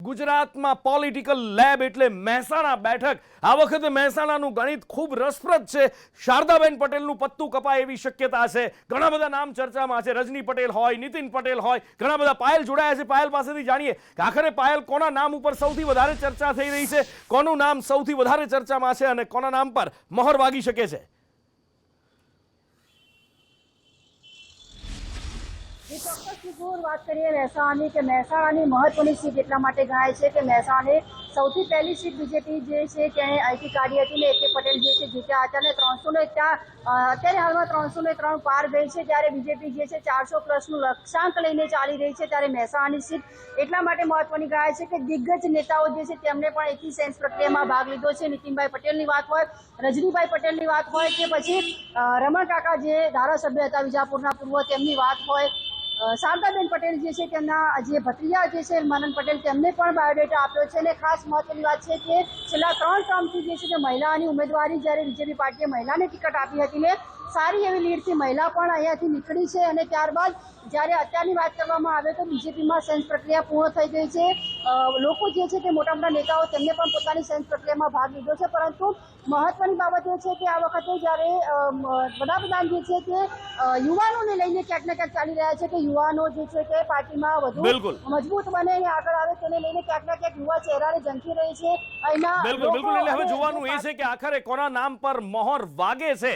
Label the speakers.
Speaker 1: ગુજરાતમાં political lab એટલે મહેસાણા બેઠક. આ વખતે મહેસાણાનું ગણિત ખૂબ રસપ્રદ છે. શારદાબેન પટેલનું પત્તું કપાય એવી શક્યતા છે. ઘણા બધા નામ ચર્ચામાં છે. રજની પટેલ હોય, નીતિન પટેલ હોય, ઘણા બધા. પાયલ જોડાયા છે. પાયલ પાસેથી જાણીએ કે આખરે પાયલ કોના નામ ઉપર સૌથી વધારે ચર્ચા થઈ રહી છે, કોનું નામ સૌથી વધારે ચર્ચામાં છે અને કોના નામ પર મહોર વાગી શકે છે.
Speaker 2: વાત કરીએ મહેસાણાની કે મહેસાણાની મહત્વની સીટ એટલા માટે ગણાય છે કે મહેસાણાની સૌથી પહેલી સીટ બીજેપી જે છે તેને અહીંથી કાઢી હતી ને AK પટેલ જે છે જીત્યા હતા ને 300 અત્યારે હાલમાં 303 પાર ગઈ છે. ત્યારે બીજેપી જે છે 400+ લક્ષ્યાંક લઈને ચાલી રહી છે. ત્યારે મહેસાણાની સીટ એટલા માટે મહત્વની ગણાય છે કે દિગ્ગજ નેતાઓ જે છે તેમને પણ એકી સેન્સ પ્રક્રિયામાં ભાગ લીધો છે. નીતિનભાઈ પટેલની વાત હોય, રજનીભાઈ પટેલની વાત હોય કે પછી રમણ કાકા જે ધારાસભ્ય હતા વિજાપુરના પૂર્વ, તેમની વાત હોય, શારદાબેન પટેલ જે છે તેમના જે ભત્રીજા જે છે માનન પટેલ તેમને પણ બાયોડેટા આપ્યો છે. અને ખાસ મહત્વની વાત છે કે છેલ્લા 3 ટર્મથી જે છે તે મહિલાની ઉમેદવારી જ્યારે બીજેપી પાર્ટીએ મહિલાને ટિકિટ આપી હતી ને સારી એવી લીડથી મહિલા પણ અહીંયાથી નીકળી છે. અને ત્યારબાદ જ્યારે અત્યારની વાત કરવામાં આવે તો બીજેપીમાં સેન્સ પ્રક્રિયા પૂર્ણ થઈ ગઈ છે. લોકો જે છે તે મોટા મોટા નેતાઓ તેમને પણ પોતાની સેન્સ પ્રક્રિયામાં ભાગ લીધો છે. પરંતુ મહત્વની બાબત એ છે કે આ વખતે જ્યારે વડાપ્રધાન જે છે તે યુવાનોને લઈને ક્યાંક ને ક્યાંક ચાલી રહ્યા છે કે યુવાનો જે છે તે પાર્ટીમાં વધુ મજબૂત બને અને આગળ આવે તેને લઈને ક્યાંક ને ક્યાંક યુવા ચહેરાને ઝંખી રહી છે.
Speaker 1: બિલકુલ. એટલે હવે જોવાનું એ છે કે આખરે કોના નામ પર મહોર વાગે છે.